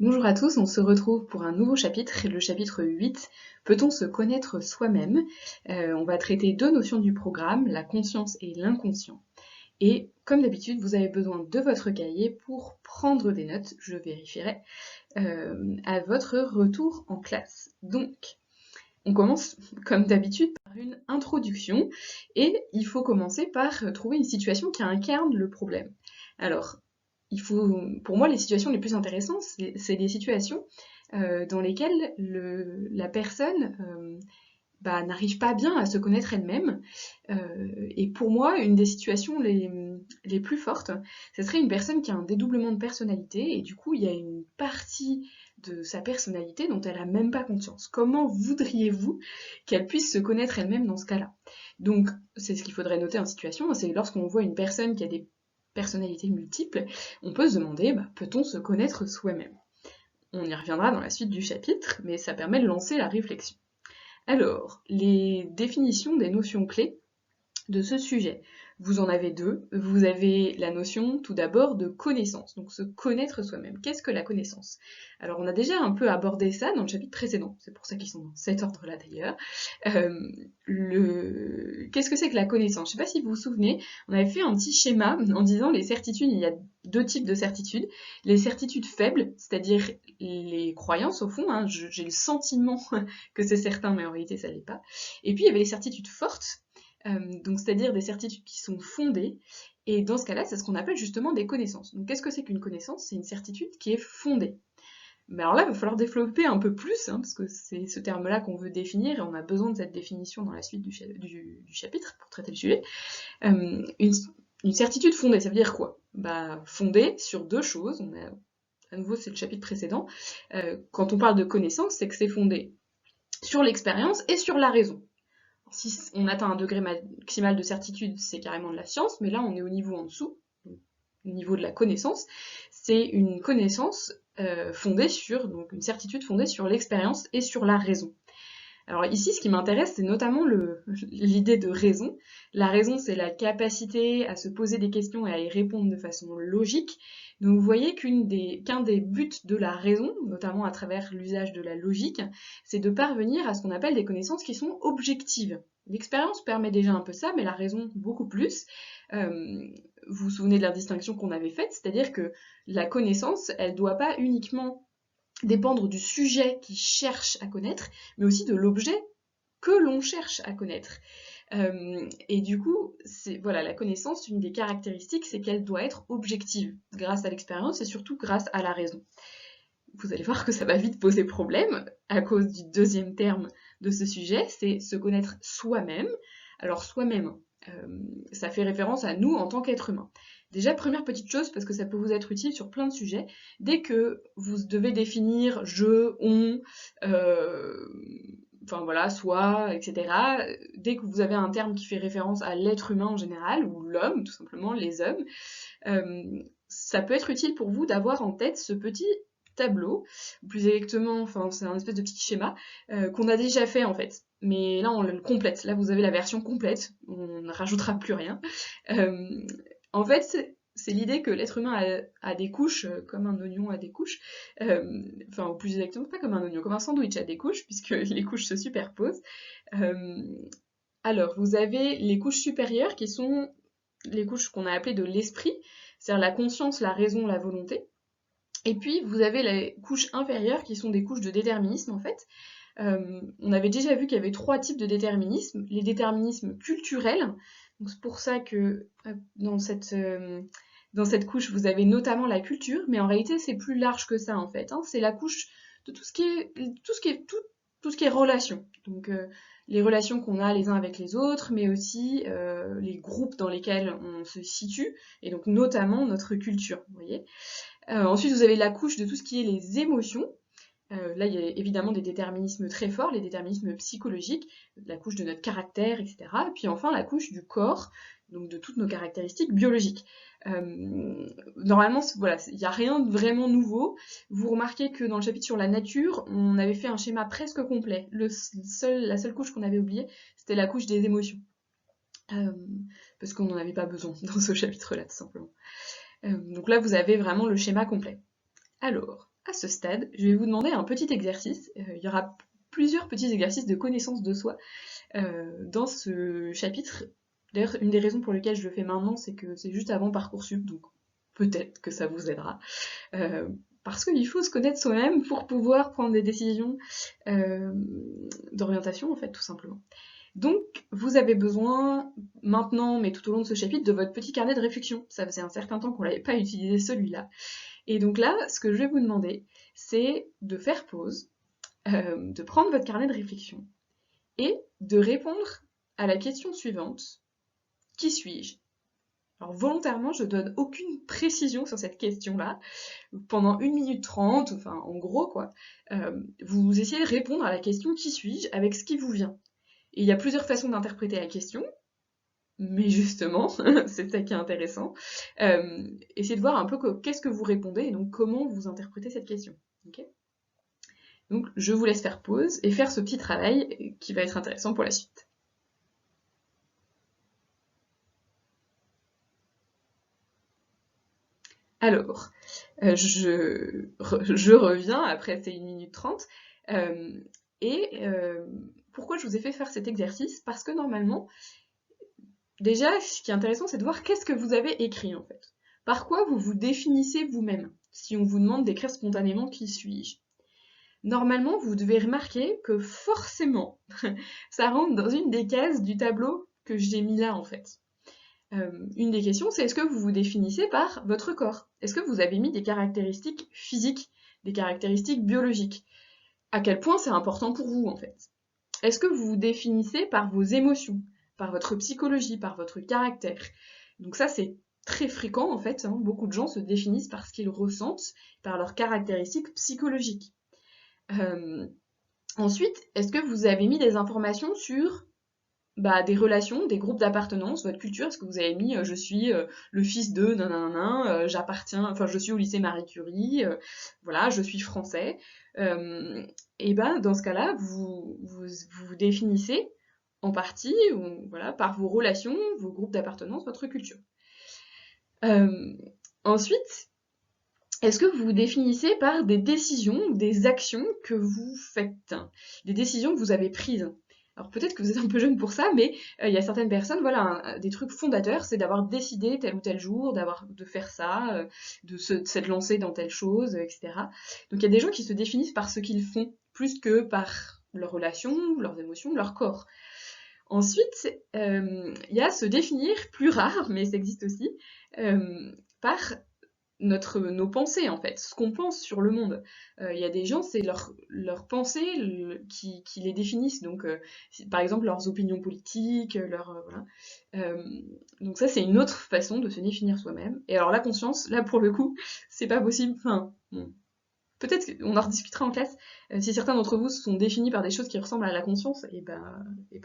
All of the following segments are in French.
Bonjour à tous, on se retrouve pour un nouveau chapitre, le chapitre 8, Peut-on se connaître soi-même? On va traiter deux notions du programme, la conscience et l'inconscient. Et comme d'habitude, vous avez besoin de votre cahier pour prendre des notes, je vérifierai, à votre retour en classe. Donc, on commence comme d'habitude par une introduction, et il faut commencer par trouver une situation qui incarne le problème. Alors, pour moi, les situations les plus intéressantes, c'est des situations dans lesquelles la personne n'arrive pas bien à se connaître elle-même. Et pour moi, une des situations les plus fortes, ce serait une personne qui a un dédoublement de personnalité, et du coup, il y a une partie de sa personnalité dont elle n'a même pas conscience. Comment voudriez-vous qu'elle puisse se connaître elle-même dans ce cas-là? Donc, c'est ce qu'il faudrait noter en situation, c'est lorsqu'on voit une personne qui a des personnalités multiples, on peut se demander, peut-on se connaître soi-même? On y reviendra dans la suite du chapitre, mais ça permet de lancer la réflexion. Alors, les définitions des notions clés de ce sujet. Vous en avez deux. Vous avez la notion tout d'abord de connaissance, donc se connaître soi-même. Qu'est-ce que la connaissance? Alors on a déjà un peu abordé ça dans le chapitre précédent, c'est pour ça qu'ils sont dans cet ordre-là d'ailleurs. Qu'est-ce que c'est que la connaissance? Je ne sais pas si vous vous souvenez, on avait fait un petit schéma en disant les certitudes, il y a deux types de certitudes. Les certitudes faibles, c'est-à-dire les croyances au fond, j'ai le sentiment que c'est certain, mais en réalité ça l'est pas. Et puis il y avait les certitudes fortes, donc c'est-à-dire des certitudes qui sont fondées, et dans ce cas-là, c'est ce qu'on appelle justement des connaissances. Donc qu'est-ce que c'est qu'une connaissance? C'est une certitude qui est fondée. Mais alors là, il va falloir développer un peu plus, parce que c'est ce terme-là qu'on veut définir, et on a besoin de cette définition dans la suite du chapitre pour traiter le sujet. Une certitude fondée, ça veut dire quoi? Fondée sur deux choses, à nouveau c'est le chapitre précédent. Quand on parle de connaissance, c'est que c'est fondé sur l'expérience et sur la raison. Si on atteint un degré maximal de certitude, c'est carrément de la science, mais là on est au niveau en dessous, au niveau de la connaissance. C'est une connaissance fondée sur, donc une certitude fondée sur l'expérience et sur la raison. Alors ici, ce qui m'intéresse, c'est notamment l'idée de raison. La raison, c'est la capacité à se poser des questions et à y répondre de façon logique. Donc vous voyez qu'un des buts de la raison, notamment à travers l'usage de la logique, c'est de parvenir à ce qu'on appelle des connaissances qui sont objectives. L'expérience permet déjà un peu ça, mais la raison beaucoup plus. Vous vous souvenez de la distinction qu'on avait faite, c'est-à-dire que la connaissance, elle ne doit pas uniquement dépendre du sujet qui cherche à connaître, mais aussi de l'objet que l'on cherche à connaître. Et du coup, voilà, la connaissance, une des caractéristiques, c'est qu'elle doit être objective, grâce à l'expérience et surtout grâce à la raison. Vous allez voir que ça va vite poser problème, à cause du deuxième terme de ce sujet, c'est se connaître soi-même. Alors soi-même, ça fait référence à nous en tant qu'être humain. Déjà, première petite chose, parce que ça peut vous être utile sur plein de sujets, dès que vous devez définir je, on, enfin voilà, soi, etc., dès que vous avez un terme qui fait référence à l'être humain en général, ou l'homme, tout simplement, les hommes, ça peut être utile pour vous d'avoir en tête ce petit tableau, ou plus exactement, enfin c'est un espèce de petit schéma qu'on a déjà fait en fait. Mais là on le complète, là vous avez la version complète, on ne rajoutera plus rien. Euh, En fait c'est l'idée que l'être humain a des couches, comme un oignon a des couches, enfin ou plus exactement pas comme un oignon, comme un sandwich a des couches, puisque les couches se superposent. Euh, alors vous avez les couches supérieures qui sont les couches qu'on a appelées de l'esprit, c'est-à-dire la conscience, la raison, la volonté. Et puis vous avez les couches inférieures qui sont des couches de déterminisme en fait. On avait déjà vu qu'il y avait trois types de déterminisme. Les déterminismes culturels, donc c'est pour ça que dans cette couche vous avez notamment la culture, mais en réalité c'est plus large que ça en fait. C'est la couche de tout ce qui est relation. Donc les relations qu'on a les uns avec les autres, mais aussi les groupes dans lesquels on se situe, et donc notamment notre culture, vous voyez. Ensuite, vous avez la couche de tout ce qui est les émotions. Là, il y a évidemment des déterminismes très forts, les déterminismes psychologiques, la couche de notre caractère, etc. Et puis enfin, la couche du corps, donc de toutes nos caractéristiques biologiques. Normalement, voilà, il n'y a rien de vraiment nouveau. Vous remarquez que dans le chapitre sur la nature, on avait fait un schéma presque complet. La seule couche qu'on avait oubliée, c'était la couche des émotions. Parce qu'on n'en avait pas besoin dans ce chapitre-là, tout simplement. Donc là, vous avez vraiment le schéma complet. Alors, à ce stade, je vais vous demander un petit exercice. Il y aura plusieurs petits exercices de connaissance de soi dans ce chapitre. D'ailleurs, une des raisons pour lesquelles je le fais maintenant, c'est que c'est juste avant Parcoursup, donc peut-être que ça vous aidera. Parce qu'il faut se connaître soi-même pour pouvoir prendre des décisions d'orientation, en fait, tout simplement. Donc, vous avez besoin, maintenant, mais tout au long de ce chapitre, de votre petit carnet de réflexion. Ça faisait un certain temps qu'on n'avait pas utilisé celui-là. Et donc là, ce que je vais vous demander, c'est de faire pause, de prendre votre carnet de réflexion et de répondre à la question suivante. Qui suis-je? Alors volontairement, je donne aucune précision sur cette question-là. Pendant 1 minute 30, enfin en gros quoi, vous essayez de répondre à la question qui suis-je avec ce qui vous vient. Et il y a plusieurs façons d'interpréter la question, mais justement, c'est ça qui est intéressant. Essayez de voir un peu qu'est-ce que vous répondez et donc comment vous interprétez cette question. Okay, donc je vous laisse faire pause et faire ce petit travail qui va être intéressant pour la suite. Alors, je reviens après ces 1 minute 30. Pourquoi je vous ai fait faire cet exercice? Parce que normalement, déjà, ce qui est intéressant, c'est de voir qu'est-ce que vous avez écrit en fait. Par quoi vous vous définissez vous-même, si on vous demande d'écrire spontanément qui suis-je. Normalement, vous devez remarquer que forcément, ça rentre dans une des cases du tableau que j'ai mis là en fait. Une des questions, c'est est-ce que vous vous définissez par votre corps? Est-ce que vous avez mis des caractéristiques physiques, des caractéristiques biologiques? À quel point c'est important pour vous, en fait? Est-ce que vous vous définissez par vos émotions, par votre psychologie, par votre caractère? Donc ça, c'est très fréquent, en fait. Beaucoup de gens se définissent par ce qu'ils ressentent, par leurs caractéristiques psychologiques. Ensuite, est-ce que vous avez mis des informations sur des relations, des groupes d'appartenance, votre culture? Est-ce que vous avez mis je suis le fils de nanana, j'appartiens, enfin je suis au lycée Marie Curie, voilà, je suis français. Et dans ce cas-là, vous définissez en partie, voilà, par vos relations, vos groupes d'appartenance, votre culture. Ensuite, est-ce que vous vous définissez par des décisions, des actions que vous faites, des décisions que vous avez prises? Alors peut-être que vous êtes un peu jeune pour ça, mais il y a certaines personnes, voilà, des trucs fondateurs, c'est d'avoir décidé tel ou tel jour, de faire ça, de s'être lancé dans telle chose, etc. Donc il y a des gens qui se définissent par ce qu'ils font, plus que par leurs relations, leurs émotions, leur corps. Ensuite, il y a se définir, plus rare, mais ça existe aussi, par nos pensées en fait, ce qu'on pense sur le monde. Il y a des gens, c'est leurs pensées qui les définissent, donc par exemple leurs opinions politiques, voilà. Donc ça c'est une autre façon de se définir soi-même. Et alors la conscience, là pour le coup, c'est pas possible, enfin bon, peut-être qu'on en rediscutera en classe. Si certains d'entre vous sont définis par des choses qui ressemblent à la conscience, et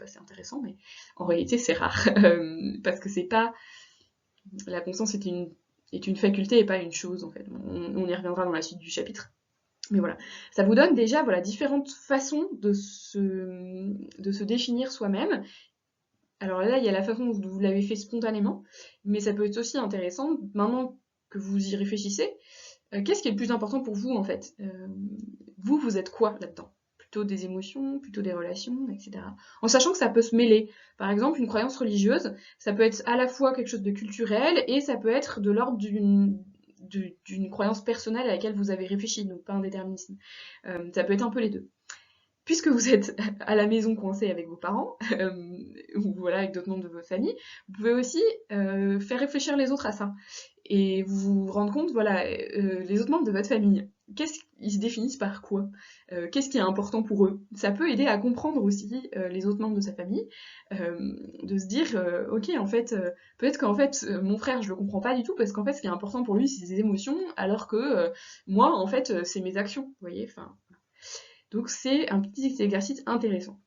c'est intéressant, mais en réalité c'est rare, parce que c'est pas... La conscience est une faculté et pas une chose en fait. On y reviendra dans la suite du chapitre. Mais voilà, ça vous donne déjà différentes façons de se définir soi-même. Alors là, il y a la façon dont vous l'avez fait spontanément, mais ça peut être aussi intéressant, maintenant que vous y réfléchissez, qu'est-ce qui est le plus important pour vous en fait? Vous êtes quoi là-dedans? Plutôt des émotions, plutôt des relations, etc. En sachant que ça peut se mêler. Par exemple, une croyance religieuse, ça peut être à la fois quelque chose de culturel et ça peut être de l'ordre d'une croyance personnelle à laquelle vous avez réfléchi, donc pas un déterminisme. Ça peut être un peu les deux. Puisque vous êtes à la maison coincé avec vos parents, ou voilà, avec d'autres membres de votre famille, vous pouvez aussi faire réfléchir les autres à ça. Et vous vous rendre compte, voilà, les autres membres de votre famille, qu'est-ce qu'ils se définissent par quoi? Qu'est-ce qui est important pour eux? Ça peut aider à comprendre aussi les autres membres de sa famille, de se dire, ok, en fait, peut-être qu'en fait, mon frère, je le comprends pas du tout, parce qu'en fait, ce qui est important pour lui, c'est ses émotions, alors que moi, en fait, c'est mes actions, vous voyez, enfin... Donc c'est un petit exercice intéressant.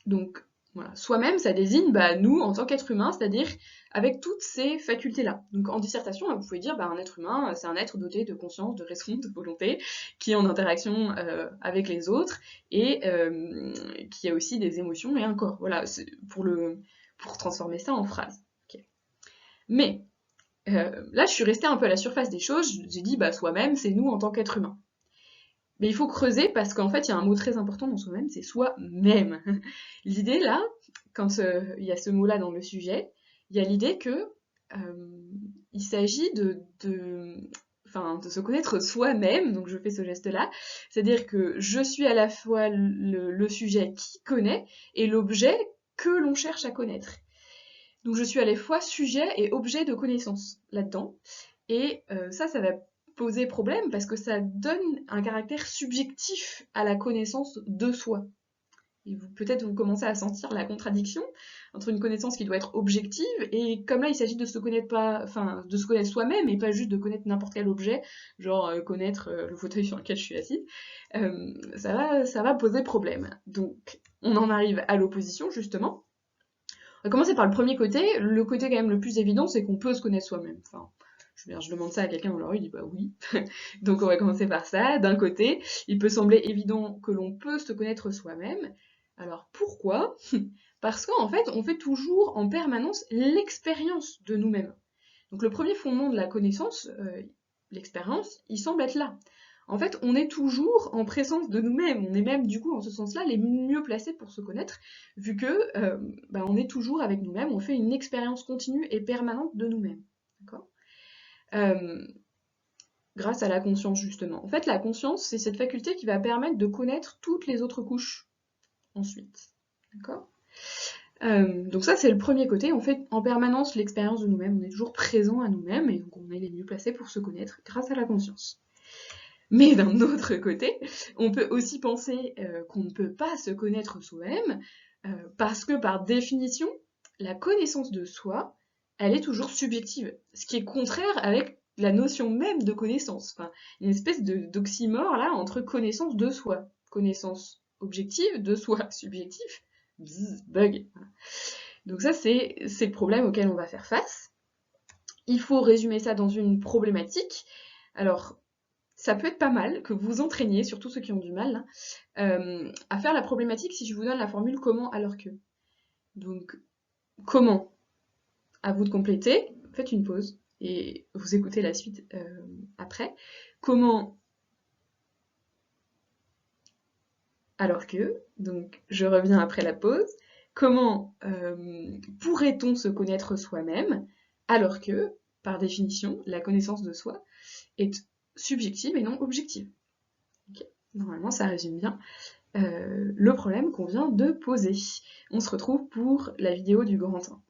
Donc voilà, soi-même, ça désigne nous en tant qu'être humain, c'est-à-dire avec toutes ces facultés-là. Donc en dissertation, vous pouvez dire un être humain, c'est un être doté de conscience, de raison, de volonté, qui est en interaction avec les autres et qui a aussi des émotions et un corps. Voilà, c'est pour transformer ça en phrase. Okay. Mais là, je suis restée un peu à la surface des choses. J'ai dit soi-même, c'est nous en tant qu'être humain. Mais il faut creuser parce qu'en fait, il y a un mot très important dans soi-même, c'est soi-même. L'idée là, quand il y a ce mot-là dans le sujet, il y a l'idée que il s'agit enfin, de se connaître soi-même, donc je fais ce geste-là, c'est-à-dire que je suis à la fois le sujet qui connaît et l'objet que l'on cherche à connaître. Donc je suis à la fois sujet et objet de connaissance là-dedans. Et ça va poser problème parce que ça donne un caractère subjectif à la connaissance de soi. Et peut-être vous commencez à sentir la contradiction entre une connaissance qui doit être objective et comme là il s'agit de se connaître de se connaître soi-même et pas juste de connaître n'importe quel objet, genre connaître le fauteuil sur lequel je suis assise, ça va poser problème. Donc on en arrive à l'opposition justement. On va commencer par le premier côté. Le côté quand même le plus évident, c'est qu'on peut se connaître soi-même. Enfin, je demande ça à quelqu'un, alors il dit bah oui. Donc on va commencer par ça. D'un côté, il peut sembler évident que l'on peut se connaître soi-même. Alors pourquoi? Parce qu'en fait, on fait toujours en permanence l'expérience de nous-mêmes. Donc le premier fondement de la connaissance, l'expérience, il semble être là. En fait, on est toujours en présence de nous-mêmes. On est même, du coup, en ce sens-là, les mieux placés pour se connaître, vu que on est toujours avec nous-mêmes, on fait une expérience continue et permanente de nous-mêmes. D'accord euh, Grâce à la conscience, justement. En fait, la conscience, c'est cette faculté qui va permettre de connaître toutes les autres couches ensuite. D'accord donc ça, c'est le premier côté. On fait en permanence l'expérience de nous-mêmes. On est toujours présent à nous-mêmes et donc on est les mieux placés pour se connaître grâce à la conscience. Mais d'un autre côté, on peut aussi penser qu'on ne peut pas se connaître soi-même parce que par définition, la connaissance de soi, elle est toujours subjective, ce qui est contraire avec la notion même de connaissance. Enfin, une espèce d'oxymore là entre connaissance de soi, connaissance objective de soi, subjectif, bug. Donc ça, c'est le problème auquel on va faire face. Il faut résumer ça dans une problématique. Alors, ça peut être pas mal que vous vous entraîniez, surtout ceux qui ont du mal, à faire la problématique si je vous donne la formule comment alors que. Donc, comment? À vous de compléter, faites une pause et vous écoutez la suite après. Comment alors que, donc je reviens après la pause, comment pourrait-on se connaître soi-même alors que, par définition, la connaissance de soi est subjective et non objective. Okay. Normalement, ça résume bien le problème qu'on vient de poser. On se retrouve pour la vidéo du grand 1.